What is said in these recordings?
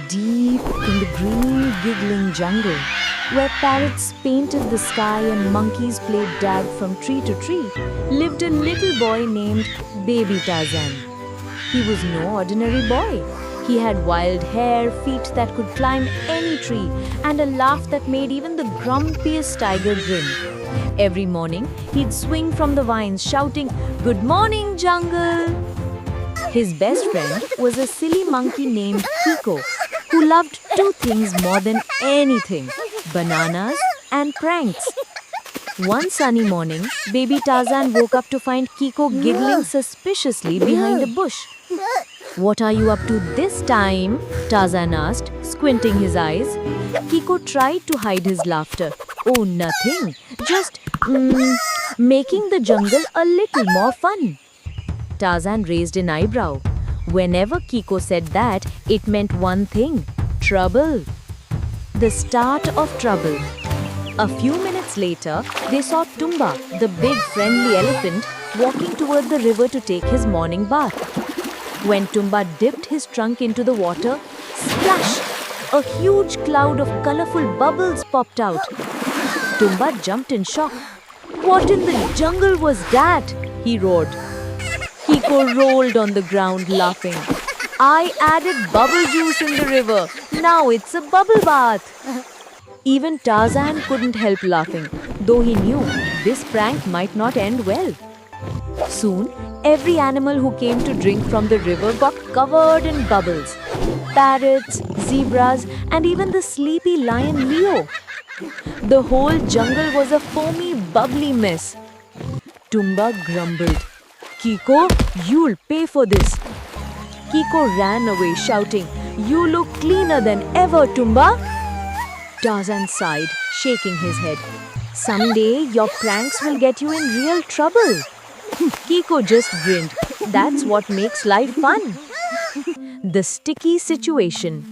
Deep in the green, giggling jungle, where parrots painted the sky and monkeys played tag from tree to tree, lived a little boy named Baby Tarzan. He was no ordinary boy. He had wild hair, feet that could climb any tree, and a laugh that made even the grumpiest tiger grin. Every morning, he'd swing from the vines shouting, "Good morning, jungle!" His best friend was a silly monkey named Kiko, who loved two things more than anything: bananas and pranks. One sunny morning, Baby Tarzan woke up to find Kiko giggling suspiciously behind a bush. "What are you up to this time?" Tarzan asked, squinting his eyes. Kiko tried to hide his laughter. "Oh, nothing. Just making the jungle a little more fun." Tarzan raised an eyebrow. Whenever Kiko said that, it meant one thing: trouble. The start of trouble. A few minutes later, they saw Tumba, the big friendly elephant, walking toward the river to take his morning bath. When Tumba dipped his trunk into the water, splash! A huge cloud of colorful bubbles popped out. Tumba jumped in shock. "What in the jungle was that?" he roared. Kiko rolled on the ground laughing. "I added bubble juice in the river. Now it's a bubble bath." Even Tarzan couldn't help laughing, though he knew this prank might not end well. Soon, every animal who came to drink from the river got covered in bubbles. Parrots, zebras, and even the sleepy lion Leo. The whole jungle was a foamy, bubbly mess. Tumba grumbled, "Kiko, you'll pay for this." Kiko ran away shouting, "You look cleaner than ever, Tumba." Tarzan sighed, shaking his head. "Someday your pranks will get you in real trouble." Kiko just grinned. That's what makes life fun. The sticky situation.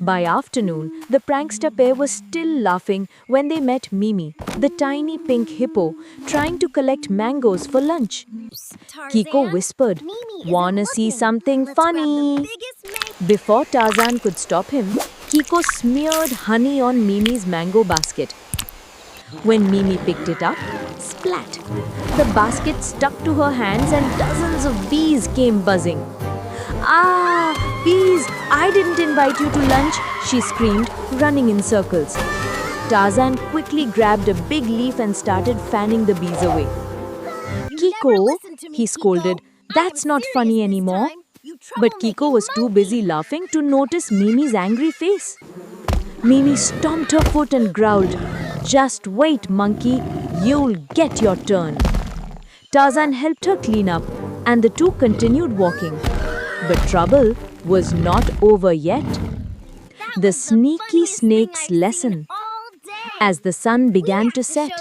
By afternoon, the prankster pair was still laughing when they met Mimi, the tiny pink hippo, trying to collect mangoes for lunch. Kiko whispered, "Wanna see something funny?" Before Tarzan could stop him, Kiko smeared honey on Mimi's mango basket. When Mimi picked it up, splat! The basket stuck to her hands and dozens of bees came buzzing. "Ah, bees! I didn't invite you to lunch!" she screamed, running in circles. Tarzan quickly grabbed a big leaf and started fanning the bees away. "Kiko," he scolded, "that's not funny anymore." But Kiko was too busy laughing to notice Mimi's angry face. Mimi stomped her foot and growled, "Just wait, monkey, you'll get your turn." Tarzan helped her clean up, and the two continued walking. But trouble was not over yet. The sneaky snake's lesson. As the sun began to set,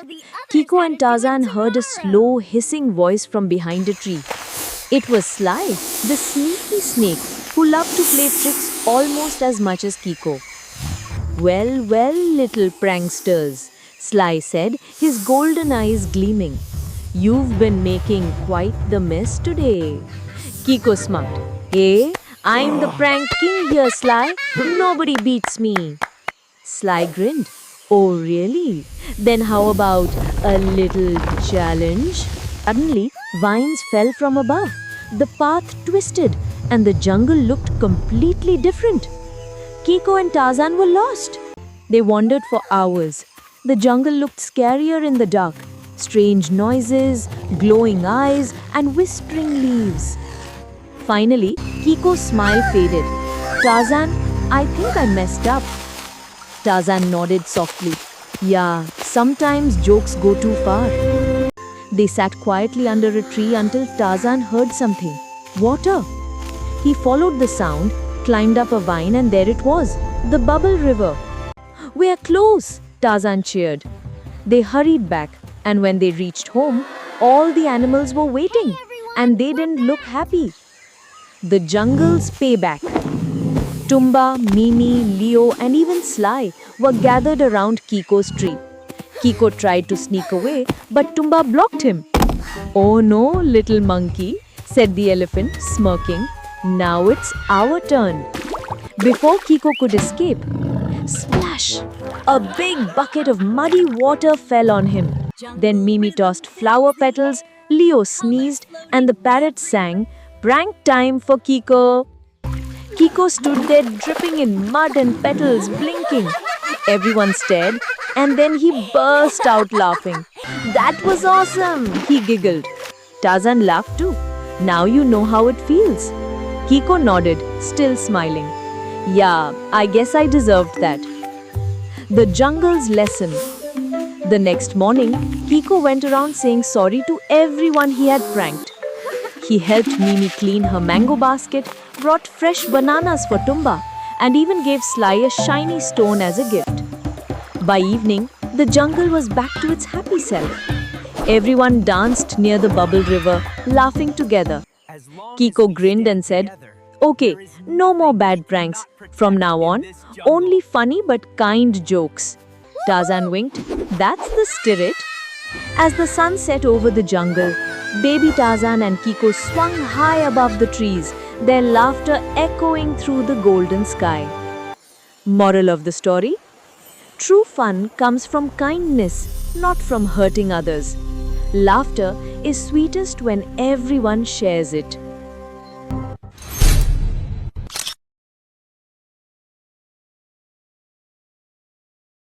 Kiko and Tarzan heard a slow hissing voice from behind a tree. It was Sly, the sneaky snake, who loved to play tricks almost as much as Kiko. "Well, well, little pranksters," Sly said, his golden eyes gleaming. "You've been making quite the mess today." Kiko smirked. "Hey, I'm the prank king here, Sly. Nobody beats me." Sly grinned. "Oh, really? Then how about a little challenge?" Suddenly, vines fell from above. The path twisted, and the jungle looked completely different. Kiko and Tarzan were lost. They wandered for hours. The jungle looked scarier in the dark. Strange noises, glowing eyes, and whispering leaves. Finally, Kiko's smile faded. "Tarzan, I think I messed up." Tarzan nodded softly. "Yeah, sometimes jokes go too far." They sat quietly under a tree until Tarzan heard something. Water. He followed the sound, climbed up a vine, and there it was, the Bubble River. "We're close," Tarzan cheered. They hurried back, and when they reached home, all the animals were waiting, and they didn't look happy. The jungle's payback. Tumba, Mimi, Leo, and even Sly were gathered around Kiko's tree. Kiko tried to sneak away, but Tumba blocked him. "Oh no, little monkey," said the elephant, smirking. "Now it's our turn." Before Kiko could escape, splash! A big bucket of muddy water fell on him. Then Mimi tossed flower petals, Leo sneezed, and the parrot sang, "Prank time for Kiko." Kiko stood there dripping in mud and petals, blinking. Everyone stared, and then he burst out laughing. "That was awesome!" he giggled. Tarzan laughed too. "Now you know how it feels." Kiko nodded, still smiling. "Yeah, I guess I deserved that." The jungle's lesson. The next morning, Kiko went around saying sorry to everyone he had pranked. He helped Mimi clean her mango basket, brought fresh bananas for Tumba, and even gave Sly a shiny stone as a gift. By evening, the jungle was back to its happy self. Everyone danced near the bubble river, laughing together. Kiko grinned and said, "Okay, no more bad pranks. From now on, only funny but kind jokes." Tarzan winked. "That's the spirit." As the sun set over the jungle, baby Tarzan and Kiko swung high above the trees, their laughter echoing through the golden sky. Moral of the story? True fun comes from kindness, not from hurting others. Laughter is sweetest when everyone shares it.